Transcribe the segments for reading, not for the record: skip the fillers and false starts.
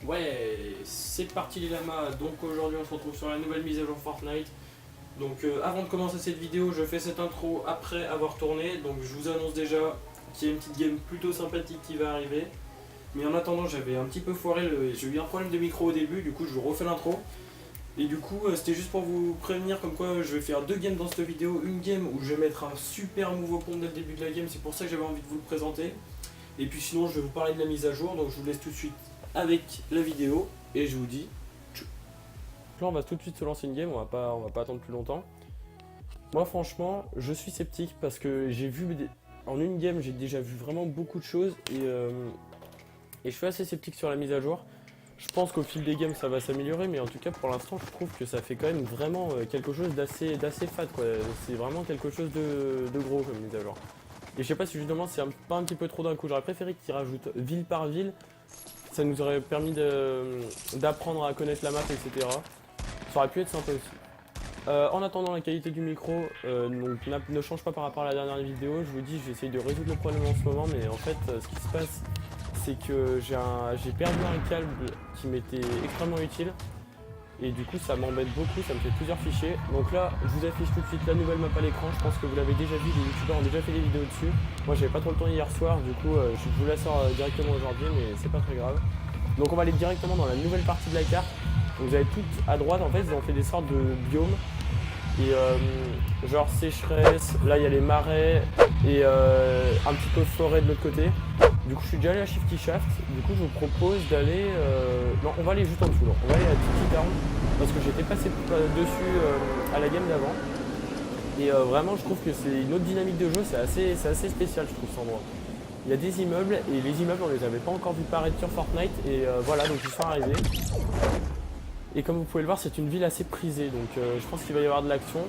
Ouais, c'est parti les lamas, donc aujourd'hui on se retrouve sur la nouvelle mise à jour Fortnite. Donc avant de commencer cette vidéo, je fais cette intro après avoir tourné, donc je vous annonce déjà qu'il y a une petite game plutôt sympathique qui va arriver. Mais en attendant, j'avais un petit peu foiré, j'ai eu un problème de micro au début, du coup je vous refais l'intro. Et du coup c'était juste pour vous prévenir comme quoi je vais faire deux games dans cette vidéo. Une game où je vais mettre un super nouveau compte dès le début de la game, c'est pour ça que j'avais envie de vous le présenter. Et puis sinon je vais vous parler de la mise à jour, donc je vous laisse tout de suite avec la vidéo et je vous dis tchou. Là on va tout de suite se lancer une game, on va pas attendre plus longtemps. Moi franchement je suis sceptique parce que j'ai vu en une game j'ai déjà vu vraiment beaucoup de choses et je suis assez sceptique sur la mise à jour. Je pense qu'au fil des games ça va s'améliorer, mais en tout cas pour l'instant je trouve que ça fait quand même vraiment quelque chose d'assez fat quoi. C'est vraiment quelque chose de gros comme mise à jour. Et je sais pas si justement c'est pas un petit peu trop d'un coup, j'aurais préféré qu'ils rajoutent ville par ville. Ça nous aurait permis d'apprendre à connaître la map, etc. Ça aurait pu être sympa aussi. En attendant, la qualité du micro ne change pas par rapport à la dernière vidéo. Je vous dis, j'essaye de résoudre le problème en ce moment, mais en fait, ce qui se passe, c'est que j'ai perdu un câble qui m'était extrêmement utile. Et du coup, ça m'embête beaucoup, ça me fait plusieurs fichiers. Donc là, je vous affiche tout de suite la nouvelle map à l'écran. Je pense que vous l'avez déjà vu, les youtubeurs ont déjà fait des vidéos dessus. Moi, j'avais pas trop le temps hier soir, du coup, je vous la sors directement aujourd'hui, mais c'est pas très grave. Donc on va aller directement dans la nouvelle partie de la carte. Donc vous avez tout à droite, en fait, ils ont fait des sortes de biomes. Et genre sécheresse, là il y a les marais et un petit peu forêt de l'autre côté. Du coup je suis déjà allé à Shifty Shaft, du coup je vous propose d'aller... Non, on va aller juste en dessous, là. On va aller à Tiki Town, parce que j'étais passé dessus à la game d'avant. Et vraiment je trouve que c'est une autre dynamique de jeu, c'est assez spécial je trouve cet endroit. Il y a des immeubles, et les immeubles on les avait pas encore vu paraître sur Fortnite, et voilà, donc ils sont arrivés. Et comme vous pouvez le voir, c'est une ville assez prisée, donc je pense qu'il va y avoir de l'action.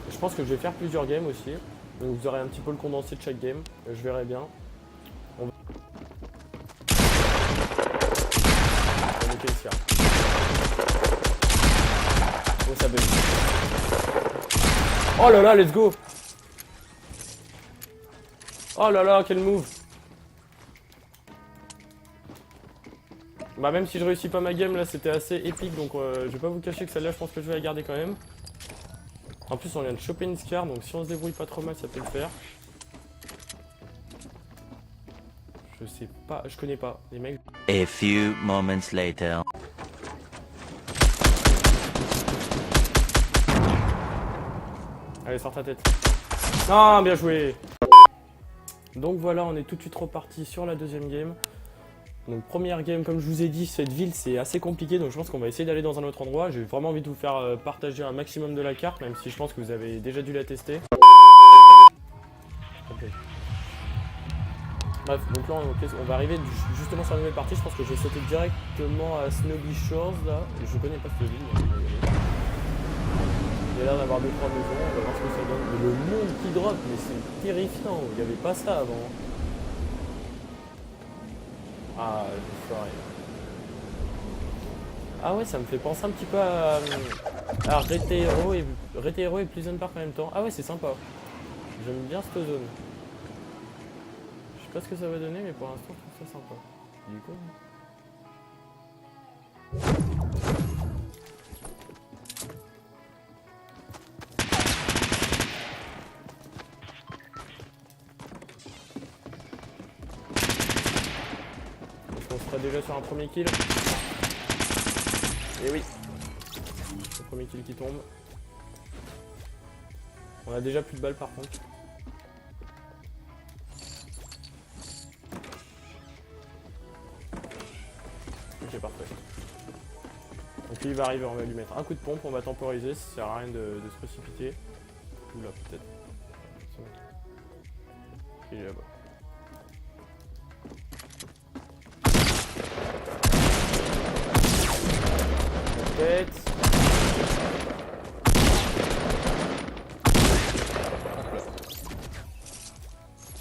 Je pense que je vais faire plusieurs games aussi, donc vous aurez un petit peu le condensé de chaque game, je verrai bien. On va ici. Oh, ça bug. Oh là là, let's go. Oh là là, quel move. Bah même si je réussis pas ma game là, c'était assez épique, donc je vais pas vous cacher que celle-là je pense que je vais la garder quand même. En plus on vient de choper une scar, donc si on se débrouille pas trop mal ça peut le faire. Je sais pas, je connais pas les mecs. A few moments later. Allez, sors ta tête. Non, bien joué. Donc voilà, on est tout de suite reparti sur la deuxième game. Donc première game, comme je vous ai dit, cette ville c'est assez compliqué, donc je pense qu'on va essayer d'aller dans un autre endroit. J'ai vraiment envie de vous faire partager un maximum de la carte, même si je pense que vous avez déjà dû la tester. Okay. Bref, donc là on va arriver justement sur la nouvelle partie. Je pense que je vais sauter directement à Snobby Shores là. Je connais pas cette ville, mais il y a l'air d'avoir 2-3 maisons, on va voir ce que ça donne. Mais le monde qui drop, mais c'est terrifiant, il n'y avait pas ça avant. Ah, je ferai. Ah ouais, ça me fait penser un petit peu à Retero et Pleasant Park en même temps. Ah ouais, c'est sympa. J'aime bien cette zone. Je sais pas ce que ça va donner, mais pour l'instant, je trouve ça sympa. Du coup... On sera déjà sur un premier kill. Et oui. Le premier kill qui tombe. On a déjà plus de balles par contre. Ok, parfait. Donc lui il va arriver, on va lui mettre un coup de pompe, on va temporiser, ça sert à rien de se précipiter. Oula, peut-être. Il est là-bas. Tête.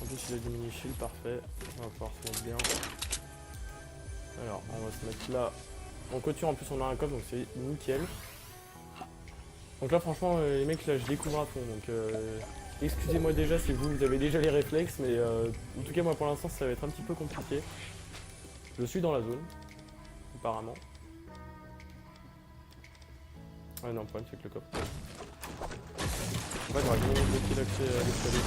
En plus il a du mini shield, parfait. On va pouvoir se mettre bien. Alors on va se mettre là. En couture en plus on a un coffre donc c'est nickel. Donc là franchement les mecs là je découvre à fond donc excusez-moi déjà si vous avez déjà les réflexes mais en tout cas moi pour l'instant ça va être un petit peu compliqué. Je suis dans la zone. apparemment. Ouais non, le problème c'est que le coffre. En fait, j'aurais bien aimé bloquer l'accès à l'escalier.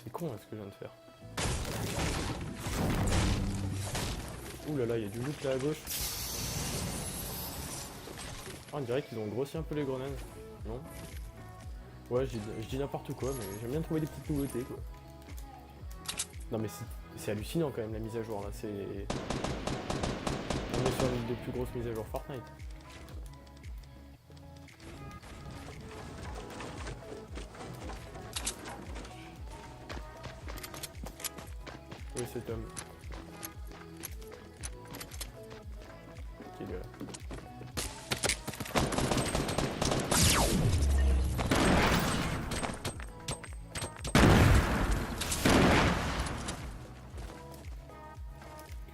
C'est con ce que je viens de faire. Ouh là là, il y a du loot là à gauche. Ah, on dirait qu'ils ont grossi un peu les grenades. Non? Ouais, je dis n'importe quoi, mais j'aime bien trouver des petites nouveautés quoi. Non mais c'est hallucinant quand même la mise à jour là, c'est... On est sur une des plus grosses mises à jour Fortnite. Oui, cet homme. Qui est là.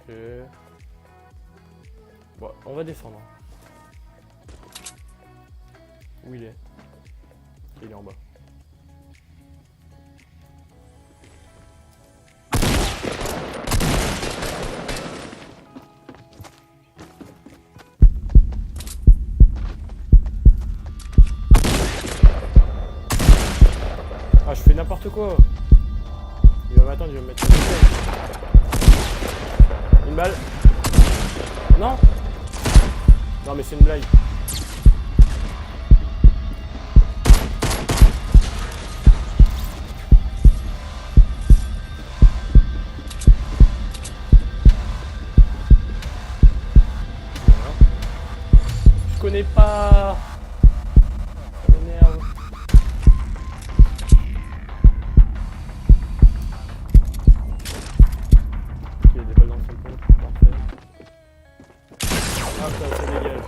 Ok. Bon, on va descendre. Où il est? Il est en bas. Ah, je fais n'importe quoi. Il va m'attendre, il va me mettre une balle. Non. Non mais c'est une blague. Voilà. Je connais pas. Ça m'énerve. Ok, des balles dans son pont. Parfait. Ah ça dégage.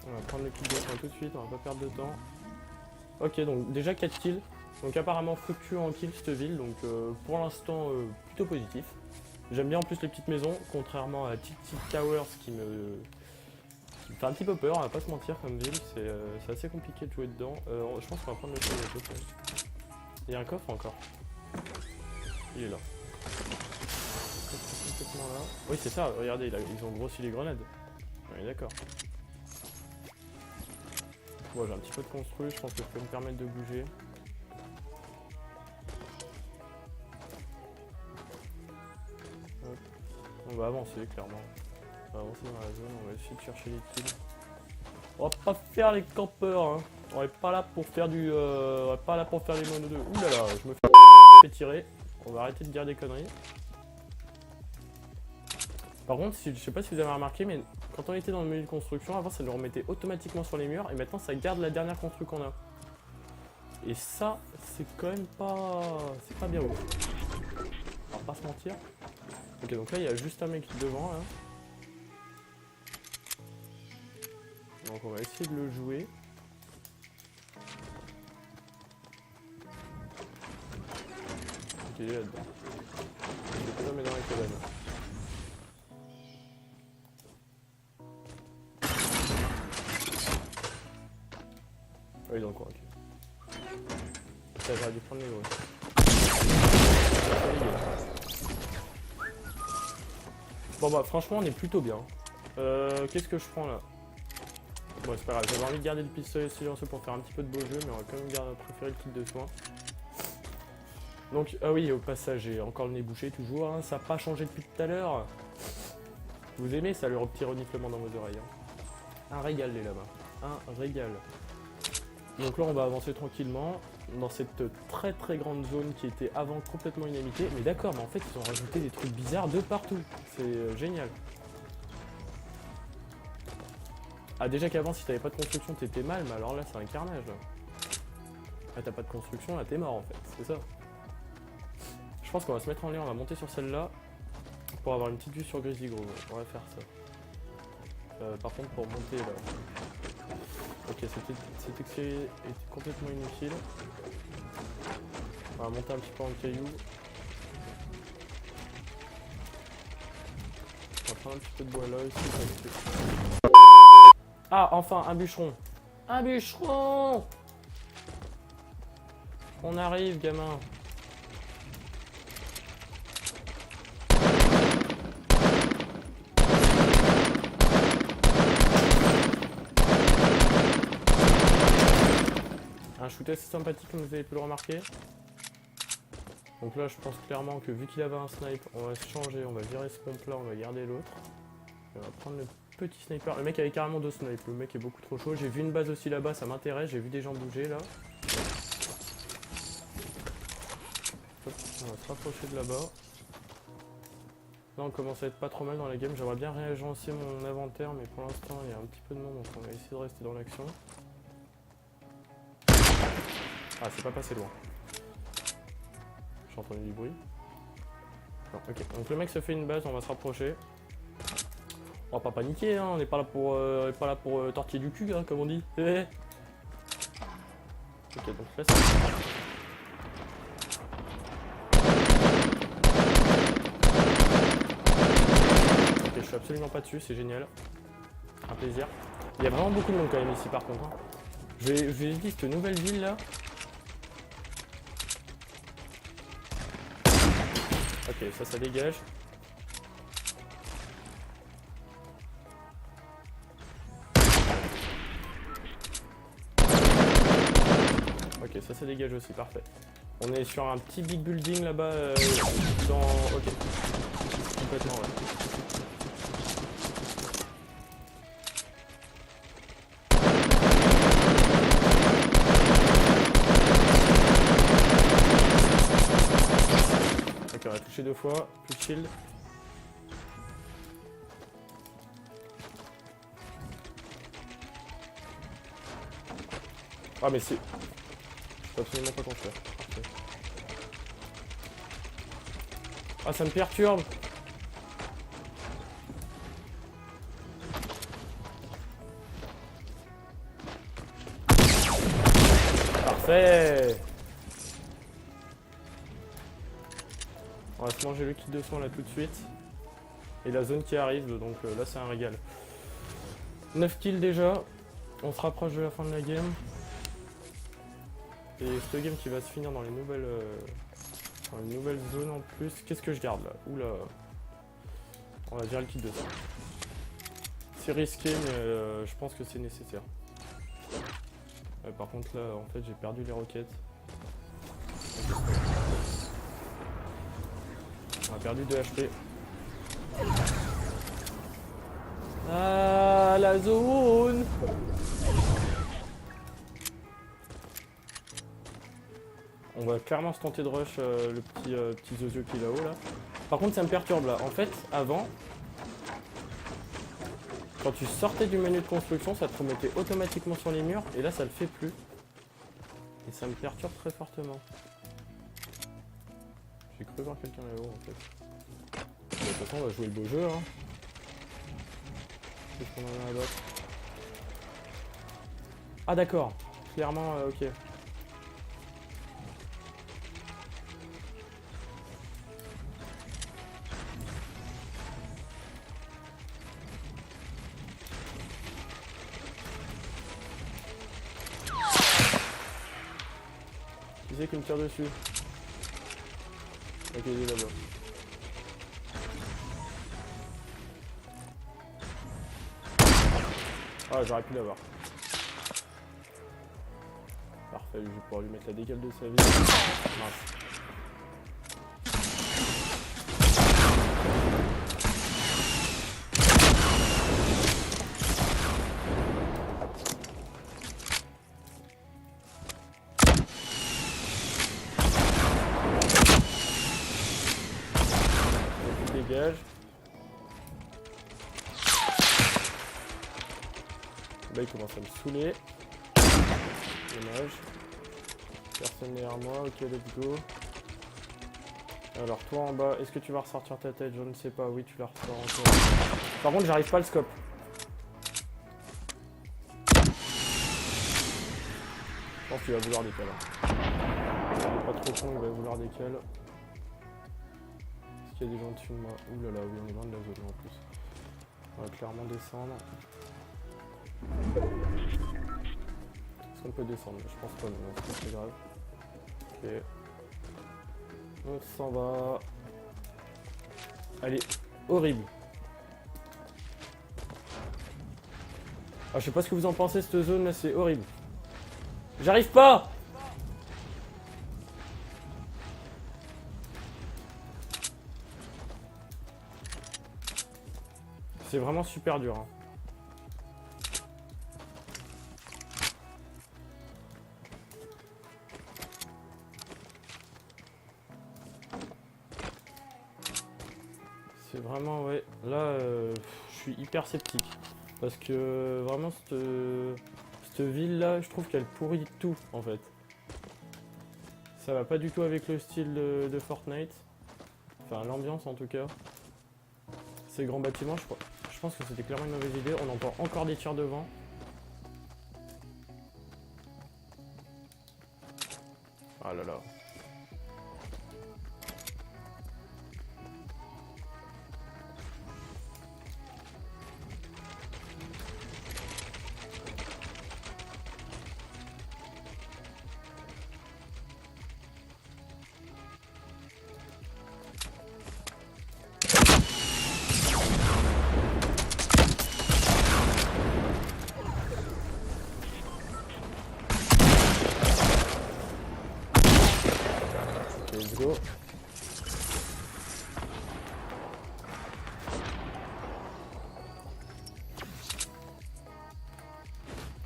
On va prendre le kill de tout de suite, on va pas perdre de temps. Ok, donc déjà 4 kills. Donc apparemment fructueux en kill cette ville, donc pour l'instant plutôt positif. J'aime bien en plus les petites maisons, contrairement à Tick Towers qui me fait un petit peu peur, on va pas se mentir comme ville, c'est assez compliqué de jouer dedans. Je pense qu'on va prendre le kill de tout. Il y a un coffre encore. Il est là. Complètement là. Oui c'est ça, regardez, ils ont grossi les grenades. On est d'accord. Bon, j'ai un petit peu de construit, je pense que je peux me permettre de bouger. Hop. On va avancer clairement. On va avancer dans la zone, on va essayer de chercher les kills. On va pas faire les campeurs, hein. On est pas là pour faire du... on est pas là pour faire les mono 2. Ouh là là, je me fais tirer. On va arrêter de dire des conneries. Par contre, je sais pas si vous avez remarqué, mais quand on était dans le menu de construction, avant ça nous remettait automatiquement sur les murs, et maintenant ça garde la dernière construction qu'on a. Et ça, c'est quand même pas... c'est pas bien ouf. On va pas se mentir. Ok, donc là il y a juste un mec devant là. Donc on va essayer de le jouer. Ok, il est là-dedans. Cet homme est dans la cabane. Ah oui, dans le coin, ok. Ça, j'aurais dû prendre les gros. Bon bah franchement on est plutôt bien. Qu'est-ce que je prends là? Bon c'est pas grave, j'avais envie de garder le pistolet silencieux pour faire un petit peu de beau jeu, mais on va quand même préférer le kit de soin. Donc ah oui, au passage j'ai encore le nez bouché toujours, hein, ça n'a pas changé depuis tout à l'heure. Vous aimez ça, le petit reniflement dans vos oreilles, hein. Un régal les lamas, un régal. Donc là on va avancer tranquillement dans cette très très grande zone qui était avant complètement inhabitée. Mais d'accord, mais en fait ils ont rajouté des trucs bizarres de partout, c'est génial. Ah déjà qu'avant si t'avais pas de construction t'étais mal, mais alors là c'est un carnage là. Là t'as pas de construction, là t'es mort en fait, c'est ça. Je pense qu'on va se mettre en l'air, on va monter sur celle-là pour avoir une petite vue sur Grizzly Grove, on va faire ça. Par contre pour monter là... Ok, cet escalier est complètement inutile. On va monter un petit peu en caillou. On va prendre un petit peu de bois là ici. Ah, enfin, un bûcheron. Un bûcheron! On arrive, gamin. shoot assez sympathique comme vous avez pu le remarquer. Donc là je pense clairement que vu qu'il avait un snipe, on va se changer, on va virer ce pompe là, on va garder l'autre. On va prendre le petit sniper. Le mec avait carrément 2 snipes, le mec est beaucoup trop chaud. J'ai vu une base aussi là-bas, ça m'intéresse, j'ai vu des gens bouger là. Hop, on va se rapprocher de là-bas. Là on commence à être pas trop mal dans la game, j'aimerais bien réagencer mon inventaire mais pour l'instant il y a un petit peu de monde donc on va essayer de rester dans l'action. Ah c'est pas passé loin. J'ai entendu du bruit. Non, ok, donc le mec se fait une base, on va se rapprocher. On va pas paniquer, hein. On n'est pas là pour tortiller du cul, hein, comme on dit. Ok, donc là c'est... Ok, je suis absolument pas dessus, c'est génial. Un plaisir. Il y a vraiment beaucoup de monde quand même ici par contre. Hein. Je vais visiter cette nouvelle ville là. Ok, ça dégage. Ok, ça dégage aussi, parfait. On est sur un petit big building là-bas dans... Ok. Complètement, ouais. Ok, on a touché 2 fois, plus de shield. Ah mais c'est... Je sais absolument pas quoi faire. Parfait. Ah ça me perturbe. Parfait. On va se manger le kit de soin là tout de suite. Et la zone qui arrive, donc là c'est un régal. 9 kills déjà. On se rapproche de la fin de la game. Et cette game qui va se finir dans les nouvelles zones en plus. Qu'est-ce que je garde là? Oula. On va dire le kit de soin. C'est risqué mais je pense que c'est nécessaire. Par contre là en fait j'ai perdu les roquettes. On a perdu 2 HP. Ah la zone. On va clairement se tenter de rush le petit zozio qui est là-haut là. Par contre ça me perturbe là. En fait avant, quand tu sortais du menu de construction, ça te remettait automatiquement sur les murs et là ça le fait plus. Et ça me perturbe très fortement. J'ai cru voir quelqu'un là-haut en fait. De toute façon on va jouer le beau jeu hein. Qu'est-ce qu'on en a d'autre? Ah d'accord, clairement ok. Qui c'est qui me tire dessus? Ok, il est là-bas. Ah, j'aurais pu l'avoir. Parfait, je vais pouvoir lui mettre la décale de sa vie. Mince. Dégage. Là il commence à me saouler. Dommage. Personne derrière moi, ok let's go. Alors toi en bas, est-ce que tu vas ressortir ta tête? Je ne sais pas, oui tu la ressors encore. Par contre j'arrive pas à le scope. Je pense qu'il va vouloir décaler. Il est pas trop con, il va vouloir décaler. Est-ce qu'il y a des gens dessus de moi? Ouh là là, oui on est loin de la zone en plus. On va clairement descendre. Est-ce qu'on peut descendre? Je pense pas, mais c'est pas grave. Ok. On s'en va. Elle est horrible. Ah, je sais pas ce que vous en pensez, cette zone là, c'est horrible. J'arrive pas! C'est vraiment super dur. Hein. C'est vraiment, ouais. Là, je suis hyper sceptique. Parce que vraiment, cette ville-là, je trouve qu'elle pourrit tout, en fait. Ça va pas du tout avec le style de Fortnite. Enfin, l'ambiance, en tout cas. Ces grands bâtiments, je pense que c'était clairement une mauvaise idée. On entend encore des tirs devant. Ah là là. Let's go.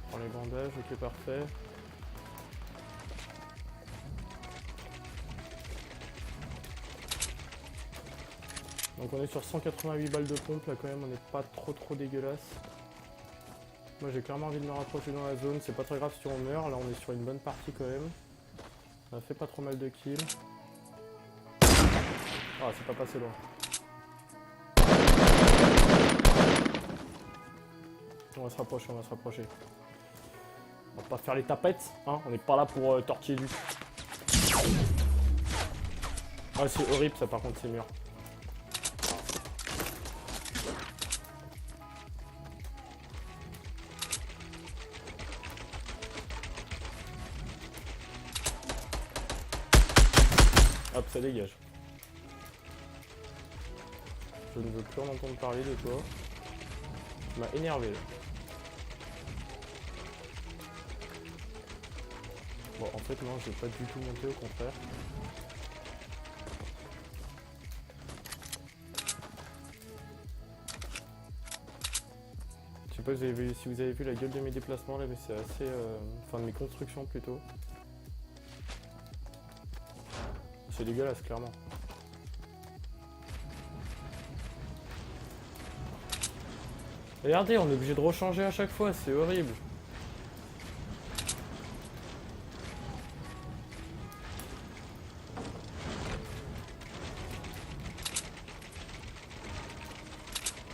Prends les bandages, ok parfait. Donc on est sur 188 balles de pompe là quand même, on n'est pas trop dégueulasse. Moi j'ai clairement envie de me rapprocher dans la zone, c'est pas très grave si on meurt, là on est sur une bonne partie quand même. On a fait pas trop mal de kills. Ah, c'est pas passé loin. On va se rapprocher, on va se rapprocher. On va pas faire les tapettes, hein, on n'est pas là pour tortiller du. Ah, c'est horrible ça par contre, ces murs. Hop, ça dégage. Je ne veux plus en entendre parler de toi. Tu m'as énervé là. Bon, en fait, non, je vais pas du tout monter, au contraire. Je sais pas si vous avez vu la gueule de mes déplacements là, mais c'est assez. Enfin, de mes constructions plutôt. C'est dégueulasse, clairement. Regardez, on est obligé de rechanger à chaque fois, c'est horrible.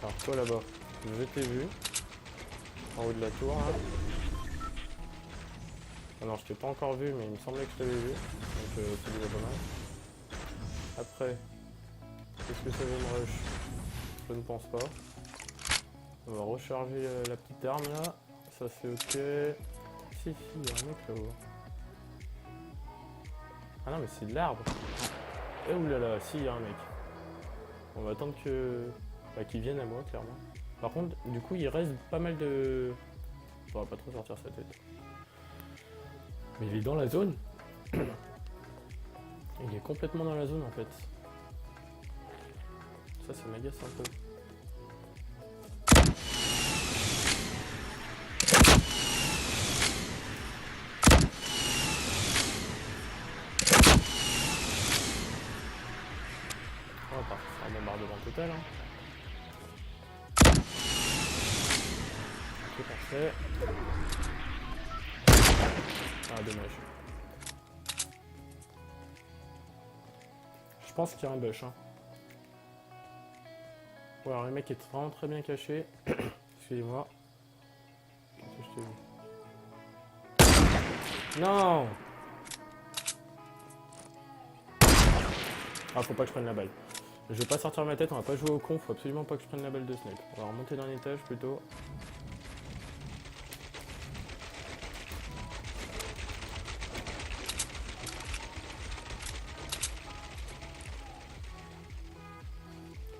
Alors toi là-bas, je t'ai vu. En haut de la tour là. Ah non, je t'ai pas encore vu, mais il me semblait que je t'avais vu. Donc c'est déjà pas mal. Après, qu'est-ce que ça veut me rush? Je ne pense pas. On va recharger la petite arme là. Ça c'est ok. Si, il y a un mec là-haut. Ah non, mais c'est de l'arbre. Eh oulala, si, il y a un mec. On va attendre qu'il vienne à moi, clairement. Par contre, du coup, il reste pas mal de. On va pas trop sortir sa tête. Mais il est dans la zone. Il est complètement dans la zone en fait. Ça m'agace un peu. On va partir sur un bombardement total. Hein. Ok, parfait. Ah, dommage. Je pense qu'il y a un bush. Hein. Ouais, alors le mec est vraiment très bien caché. Excusez-moi. Qu'est-ce que je t'ai vu? Non! Ah, faut pas que je prenne la balle. Je vais pas sortir ma tête, on va pas jouer au con, faut absolument pas que je prenne la balle de snipe. On va remonter d'un étage plutôt.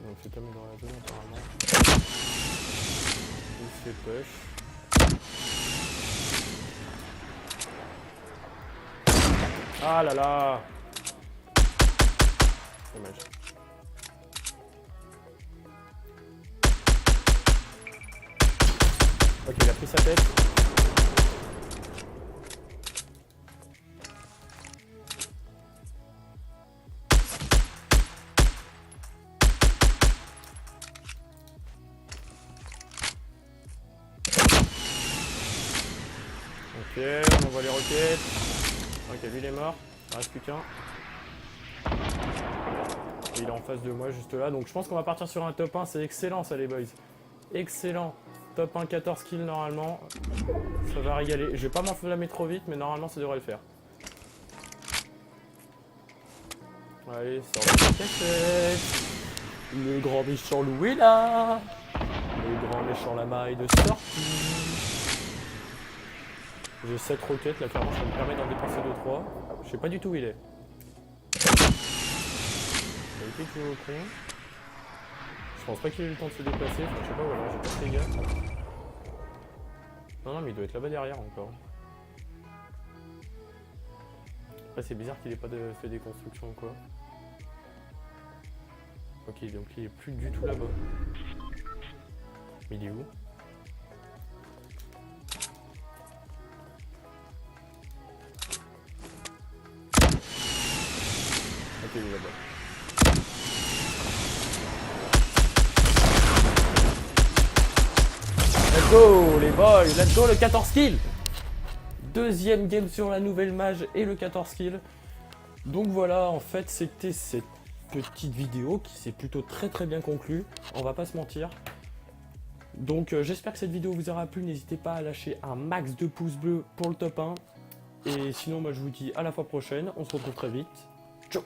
Donc c'est Tom est dans la zone apparemment. Il se fait push. Ah là là! Dommage. Ok, il a pris sa tête. Ok, on envoie les roquettes. Ok, lui il est mort. Il ne reste plus qu'un. Et il est en face de moi juste là. Donc je pense qu'on va partir sur un top 1. C'est excellent ça les boys. Excellent. Top 1, 14 kills normalement. Ça va régaler. Je vais pas m'enflammer trop vite, mais normalement ça devrait le faire. Allez, sort de la cachette. Le grand méchant loup est là. Le grand méchant lama est de sortie. J'ai 7 roquettes, là clairement ça me permet d'en dépenser 2-3. Je sais pas du tout où il est. Il a été toujours au con. Je pense pas qu'il ait eu le temps de se déplacer, enfin je sais pas, ou alors j'ai pas fait gaffe. Non mais il doit être là-bas derrière encore. Après c'est bizarre qu'il ait pas fait des constructions ou quoi. Ok, donc il est plus du tout là-bas. Mais il est où? Ok, il est là-bas. Let's go les boys, let's go le 14 kills. Deuxième game sur la nouvelle mage et le 14 kills. Donc voilà, en fait c'était cette petite vidéo qui s'est plutôt très bien conclue, on va pas se mentir. Donc j'espère que cette vidéo vous aura plu, n'hésitez pas à lâcher un max de pouces bleus pour le top 1. Et sinon moi je vous dis à la fois prochaine, on se retrouve très vite. Ciao.